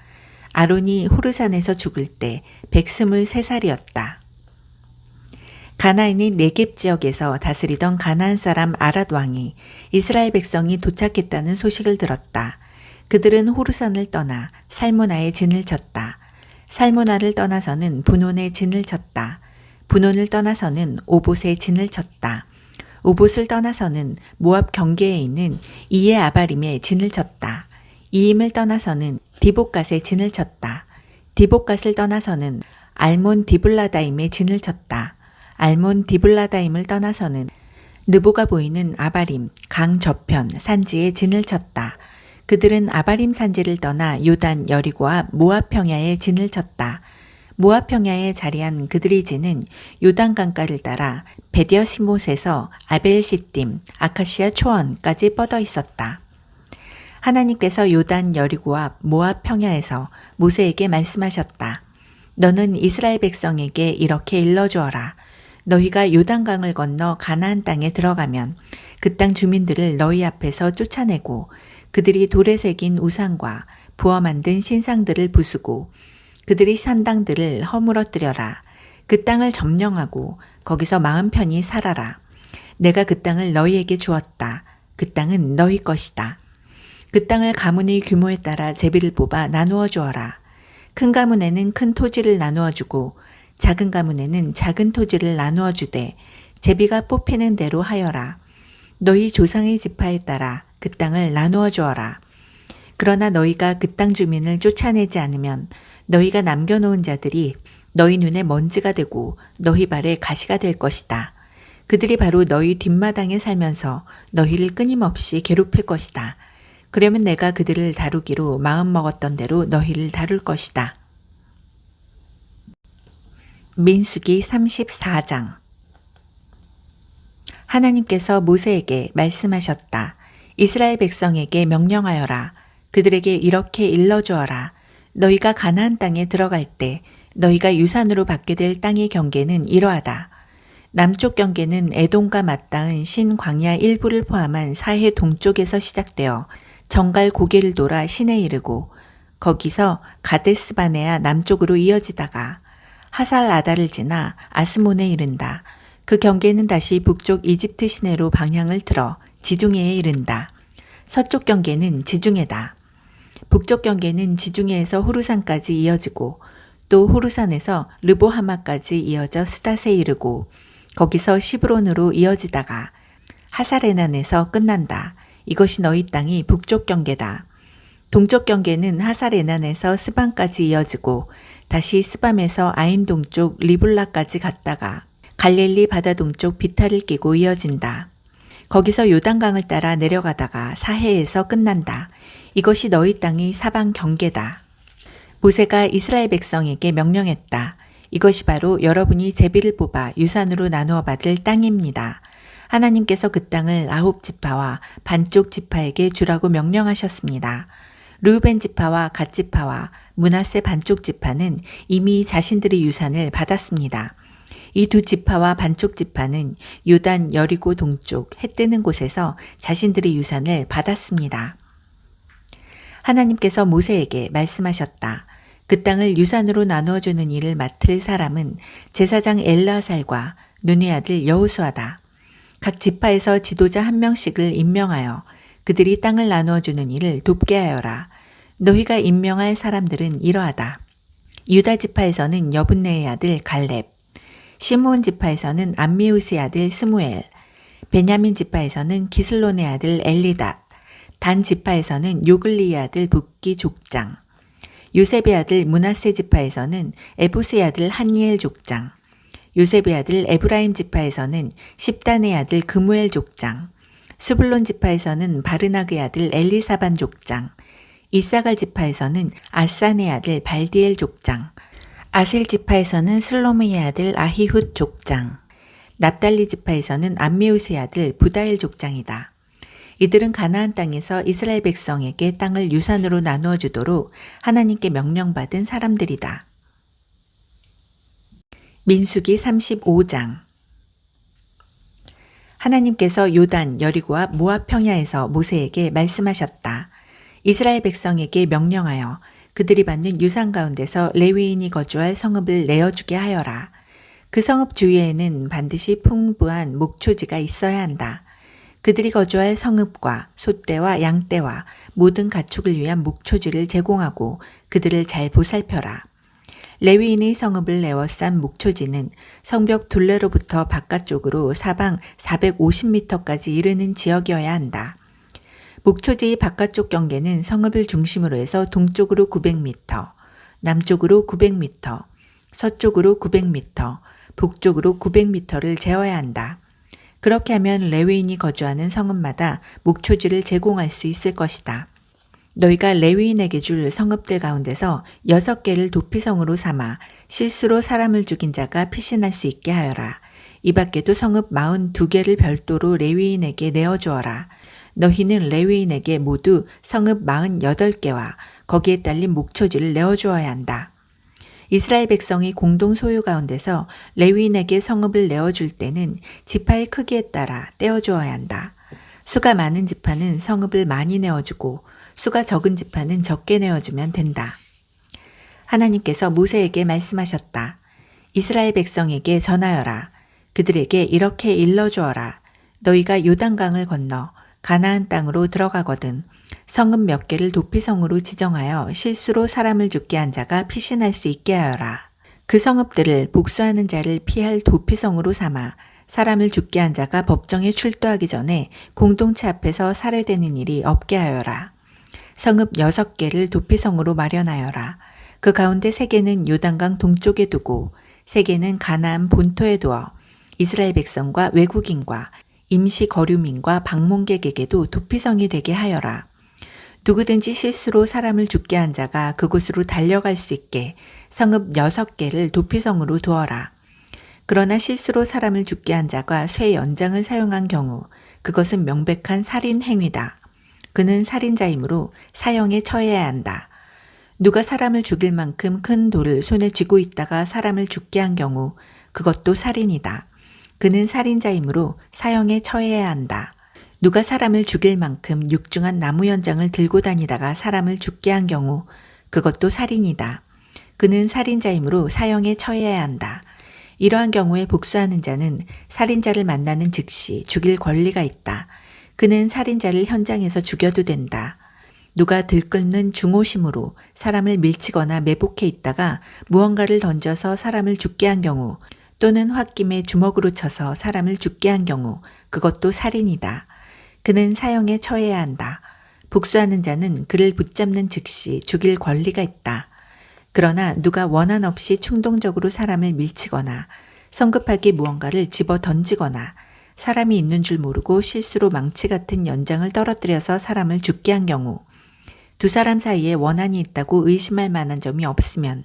아론이 호르산에서 죽을 때 123살이었다. 가나안의 네겝 지역에서 다스리던 가나안 사람 아랏 왕이 이스라엘 백성이 도착했다는 소식을 들었다. 그들은 호르산을 떠나 살모나에 진을 쳤다. 살모나를 떠나서는 분온에 진을 쳤다. 분온을 떠나서는 오봇에 진을 쳤다. 오봇을 떠나서는 모압 경계에 있는 이에 아바림에 진을 쳤다. 이임을 떠나서는 디봇갓에 진을 쳤다. 디봇갓을 떠나서는 알몬 디블라다임에 진을 쳤다. 알몬 디블라다임을 떠나서는 느보가 보이는 아바림 강 저편 산지에 진을 쳤다. 그들은 아바림 산지를 떠나 요단 여리고와 모압 평야에 진을 쳤다. 모압 평야에 자리한 그들의 진은 요단 강가를 따라 베디어시못에서 아벨시딤 아카시아 초원까지 뻗어 있었다. 하나님께서 요단 여리고 앞 모압 평야에서 모세에게 말씀하셨다. 너는 이스라엘 백성에게 이렇게 일러주어라. 너희가 요단강을 건너 가나안 땅에 들어가면 그 땅 주민들을 너희 앞에서 쫓아내고 그들이 돌에 새긴 우상과 부어 만든 신상들을 부수고 그들이 산당들을 허물어뜨려라. 그 땅을 점령하고 거기서 마음 편히 살아라. 내가 그 땅을 너희에게 주었다. 그 땅은 너희 것이다. 그 땅을 가문의 규모에 따라 제비를 뽑아 나누어 주어라. 큰 가문에는 큰 토지를 나누어 주고 작은 가문에는 작은 토지를 나누어 주되 제비가 뽑히는 대로 하여라. 너희 조상의 지파에 따라 그 땅을 나누어 주어라. 그러나 너희가 그 땅 주민을 쫓아내지 않으면 너희가 남겨놓은 자들이 너희 눈에 먼지가 되고 너희 발에 가시가 될 것이다. 그들이 바로 너희 뒷마당에 살면서 너희를 끊임없이 괴롭힐 것이다. 그러면 내가 그들을 다루기로 마음먹었던 대로 너희를 다룰 것이다. 민수기 34장. 하나님께서 모세에게 말씀하셨다. 이스라엘 백성에게 명령하여라. 그들에게 이렇게 일러주어라. 너희가 가나안 땅에 들어갈 때 너희가 유산으로 받게 될 땅의 경계는 이러하다. 남쪽 경계는 에돔과 맞닿은 신광야 일부를 포함한 사해 동쪽에서 시작되어 정갈 고개를 돌아 신에 이르고 거기서 가데스바네아 남쪽으로 이어지다가 하살 아다를 지나 아스몬에 이른다. 그 경계는 다시 북쪽 이집트 시내로 방향을 틀어 지중해에 이른다. 서쪽 경계는 지중해다. 북쪽 경계는 지중해에서 호르산까지 이어지고 또 호르산에서 르보하마까지 이어져 스닷에 이르고 거기서 시브론으로 이어지다가 하살에난에서 끝난다. 이것이 너희 땅이 북쪽 경계다. 동쪽 경계는 하살에난에서 스밤까지 이어지고 다시 스밤에서 아인 동쪽 리블라까지 갔다가 갈릴리 바다 동쪽 비탈을 끼고 이어진다. 거기서 요단강을 따라 내려가다가 사해에서 끝난다. 이것이 너희 땅의 사방 경계다. 모세가 이스라엘 백성에게 명령했다. 이것이 바로 여러분이 제비를 뽑아 유산으로 나누어 받을 땅입니다. 하나님께서 그 땅을 9지파와 반쪽 지파에게 주라고 명령하셨습니다. 르우벤 지파와 갓 지파와 므낫세 반쪽 지파는 이미 자신들의 유산을 받았습니다. 이 두 지파와 반쪽 지파는 요단 여리고 동쪽 해 뜨는 곳에서 자신들의 유산을 받았습니다. 하나님께서 모세에게 말씀하셨다. 그 땅을 유산으로 나누어주는 일을 맡을 사람은 제사장 엘르아살과 눈의 아들 여호수아다. 각 지파에서 지도자 한 명씩을 임명하여 그들이 땅을 나누어주는 일을 돕게 하여라. 너희가 임명할 사람들은 이러하다. 유다 지파에서는 여분네의 아들 갈렙, 시므온 지파에서는 암미우스의 아들 스무엘, 베냐민 지파에서는 기슬론의 아들 엘리닷, 단 지파에서는 요글리의 아들 붓기 족장, 요셉의 아들 므낫세 지파에서는 에부스의 아들 한니엘 족장, 요셉의 아들 에브라임 지파에서는 십단의 아들 그무엘 족장, 스불론 지파에서는 바르나그의 아들 엘리사반 족장, 이사갈 지파에서는 아산의 아들 발디엘 족장, 아셀 지파에서는 슬로미의 아들 아히훗 족장, 납달리 지파에서는 암미우스의 아들 부다엘 족장이다. 이들은 가나안 땅에서 이스라엘 백성에게 땅을 유산으로 나누어 주도록 하나님께 명령받은 사람들이다. 민수기 35장. 하나님께서 요단 여리고 앞 모압 평야에서 모세에게 말씀하셨다. 이스라엘 백성에게 명령하여 그들이 받는 유산 가운데서 레위인이 거주할 성읍을 내어주게 하여라. 그 성읍 주위에는 반드시 풍부한 목초지가 있어야 한다. 그들이 거주할 성읍과 소떼와 양떼와 모든 가축을 위한 목초지를 제공하고 그들을 잘 보살펴라. 레위인의 성읍을 내어싼 목초지는 성벽 둘레로부터 바깥쪽으로 사방 450m까지 이르는 지역이어야 한다. 목초지의 바깥쪽 경계는 성읍을 중심으로 해서 동쪽으로 900m, 남쪽으로 900m, 서쪽으로 900m, 북쪽으로 900m를 재어야 한다. 그렇게 하면 레위인이 거주하는 성읍마다 목초지를 제공할 수 있을 것이다. 너희가 레위인에게 줄 성읍들 가운데서 6개를 도피성으로 삼아 실수로 사람을 죽인 자가 피신할 수 있게 하여라. 이 밖에도 성읍 42개를 별도로 레위인에게 내어주어라. 너희는 레위인에게 모두 성읍 48개와 거기에 딸린 목초지를 내어주어야 한다. 이스라엘 백성이 공동 소유 가운데서 레위인에게 성읍을 내어줄 때는 지파의 크기에 따라 떼어주어야 한다. 수가 많은 지파는 성읍을 많이 내어주고 수가 적은 지파는 적게 내어주면 된다. 하나님께서 모세에게 말씀하셨다. 이스라엘 백성에게 전하여라. 그들에게 이렇게 일러주어라. 너희가 요단강을 건너 가나안 땅으로 들어가거든 성읍 몇 개를 도피성으로 지정하여 실수로 사람을 죽게 한 자가 피신할 수 있게 하여라. 그 성읍들을 복수하는 자를 피할 도피성으로 삼아 사람을 죽게 한 자가 법정에 출두하기 전에 공동체 앞에서 살해되는 일이 없게 하여라. 성읍 6개를 도피성으로 마련하여라. 그 가운데 3개는 요단강 동쪽에 두고 3개는 가나안 본토에 두어 이스라엘 백성과 외국인과 임시 거류민과 방문객에게도 도피성이 되게 하여라. 누구든지 실수로 사람을 죽게 한 자가 그곳으로 달려갈 수 있게 성읍 6개를 도피성으로 두어라. 그러나 실수로 사람을 죽게 한 자가 쇠 연장을 사용한 경우 그것은 명백한 살인 행위다. 그는 살인자이므로 사형에 처해야 한다. 누가 사람을 죽일 만큼 큰 돌을 손에 쥐고 있다가 사람을 죽게 한 경우 그것도 살인이다. 그는 살인자이므로 사형에 처해야 한다. 누가 사람을 죽일 만큼 육중한 나무 연장을 들고 다니다가 사람을 죽게 한 경우 그것도 살인이다. 그는 살인자이므로 사형에 처해야 한다. 이러한 경우에 복수하는 자는 살인자를 만나는 즉시 죽일 권리가 있다. 그는 살인자를 현장에서 죽여도 된다. 누가 들끓는 중오심으로 사람을 밀치거나 매복해 있다가 무언가를 던져서 사람을 죽게 한 경우 또는 홧김에 주먹으로 쳐서 사람을 죽게 한 경우 그것도 살인이다. 그는 사형에 처해야 한다. 복수하는 자는 그를 붙잡는 즉시 죽일 권리가 있다. 그러나 누가 원한 없이 충동적으로 사람을 밀치거나 성급하게 무언가를 집어 던지거나 사람이 있는 줄 모르고 실수로 망치 같은 연장을 떨어뜨려서 사람을 죽게 한 경우 두 사람 사이에 원한이 있다고 의심할 만한 점이 없으면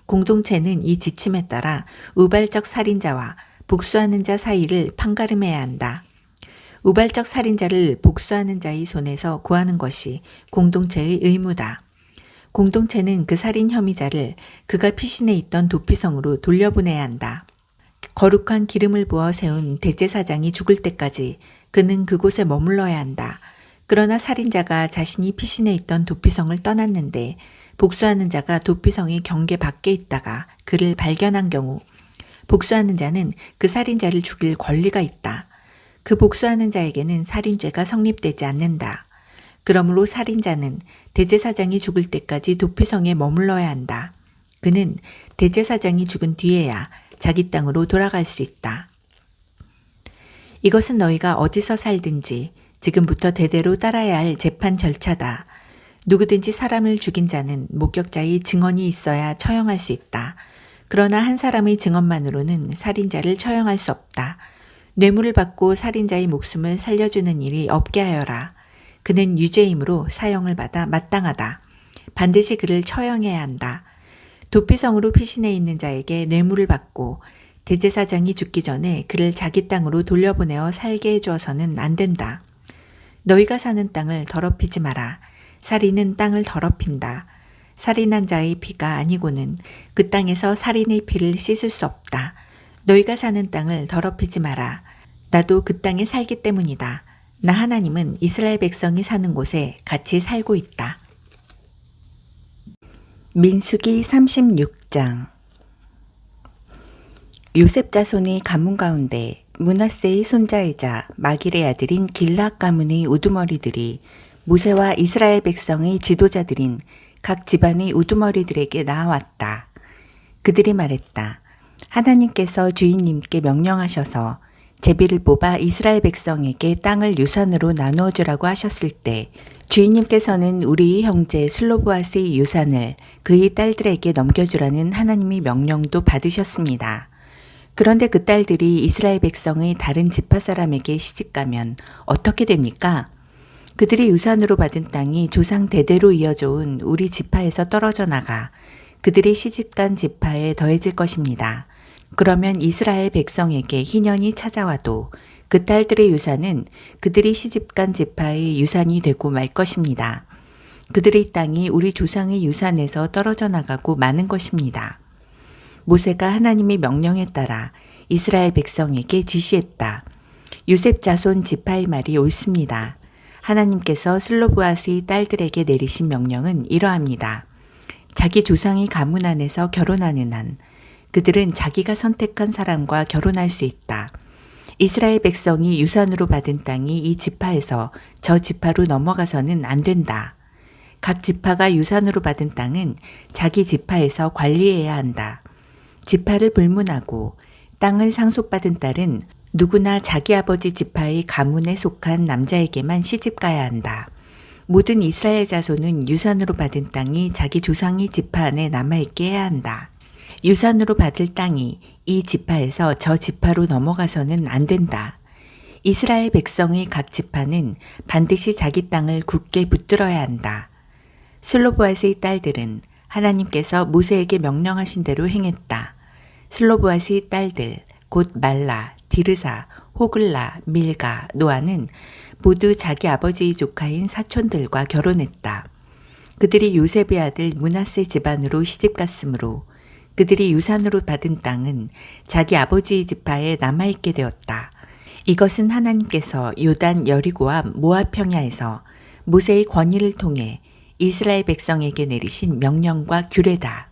공동체는 이 지침에 따라 우발적 살인자와 복수하는 자 사이를 판가름해야 한다. 우발적 살인자를 복수하는 자의 손에서 구하는 것이 공동체의 의무다. 공동체는 그 살인 혐의자를 그가 피신해 있던 도피성으로 돌려보내야 한다. 거룩한 기름을 부어 세운 대제사장이 죽을 때까지 그는 그곳에 머물러야 한다. 그러나 살인자가 자신이 피신해 있던 도피성을 떠났는데 복수하는 자가 도피성의 경계 밖에 있다가 그를 발견한 경우 복수하는 자는 그 살인자를 죽일 권리가 있다. 그 복수하는 자에게는 살인죄가 성립되지 않는다. 그러므로 살인자는 대제사장이 죽을 때까지 도피성에 머물러야 한다. 그는 대제사장이 죽은 뒤에야 자기 땅으로 돌아갈 수 있다. 이것은 너희가 어디서 살든지 지금부터 대대로 따라야 할 재판 절차다. 누구든지 사람을 죽인 자는 목격자의 증언이 있어야 처형할 수 있다. 그러나 한 사람의 증언만으로는 살인자를 처형할 수 없다. 뇌물을 받고 살인자의 목숨을 살려주는 일이 없게 하여라. 그는 유죄이므로 사형을 받아 마땅하다. 반드시 그를 처형해야 한다. 도피성으로 피신해 있는 자에게 뇌물을 받고 대제사장이 죽기 전에 그를 자기 땅으로 돌려보내어 살게 해주어서는 안 된다. 너희가 사는 땅을 더럽히지 마라. 살인은 땅을 더럽힌다. 살인한 자의 피가 아니고는 그 땅에서 살인의 피를 씻을 수 없다. 너희가 사는 땅을 더럽히지 마라. 나도 그 땅에 살기 때문이다. 나 하나님은 이스라엘 백성이 사는 곳에 같이 살고 있다. 민수기 36장. 요셉 자손의 가문 가운데 므낫세의 손자이자 마길의 아들인 길앗 가문의 우두머리들이 모세와 이스라엘 백성의 지도자들인 각 집안의 우두머리들에게 나아왔다. 그들이 말했다. 하나님께서 주인님께 명령하셔서 제비를 뽑아 이스라엘 백성에게 땅을 유산으로 나누어 주라고 하셨을 때 주인님께서는 우리의 형제 슬로보앗의 유산을 그의 딸들에게 넘겨주라는 하나님의 명령도 받으셨습니다. 그런데 그 딸들이 이스라엘 백성의 다른 지파 사람에게 시집가면 어떻게 됩니까? 그들이 유산으로 받은 땅이 조상 대대로 이어져 온 우리 지파에서 떨어져 나가 그들이 시집간 지파에 더해질 것입니다. 그러면 이스라엘 백성에게 희년이 찾아와도 그 딸들의 유산은 그들이 시집간 지파의 유산이 되고 말 것입니다. 그들의 땅이 우리 조상의 유산에서 떨어져 나가고 마는 것입니다. 모세가 하나님의 명령에 따라 이스라엘 백성에게 지시했다. 요셉 자손 지파의 말이 옳습니다. 하나님께서 슬로브앗의 딸들에게 내리신 명령은 이러합니다. 자기 조상의 가문 안에서 결혼하는 한 그들은 자기가 선택한 사람과 결혼할 수 있다. 이스라엘 백성이 유산으로 받은 땅이 이 지파에서 저 지파로 넘어가서는 안 된다. 각 지파가 유산으로 받은 땅은 자기 지파에서 관리해야 한다. 지파를 불문하고 땅을 상속받은 딸은 누구나 자기 아버지 지파의 가문에 속한 남자에게만 시집가야 한다. 모든 이스라엘 자손은 유산으로 받은 땅이 자기 조상의 지파 안에 남아있게 해야 한다. 유산으로 받을 땅이 이 지파에서 저 지파로 넘어가서는 안 된다. 이스라엘 백성의 각 지파는 반드시 자기 땅을 굳게 붙들어야 한다. 슬로브앗의 딸들은 하나님께서 모세에게 명령하신 대로 행했다. 슬로브앗의 딸들 곧 말라, 디르사, 호글라, 밀가, 노아는 모두 자기 아버지의 조카인 사촌들과 결혼했다. 그들이 요셉의 아들 므낫세 집안으로 시집갔으므로 그들이 유산으로 받은 땅은 자기 아버지의 지파에 남아있게 되었다. 이것은 하나님께서 요단 여리고와 모압 평야에서 모세의 권위를 통해 이스라엘 백성에게 내리신 명령과 규례다.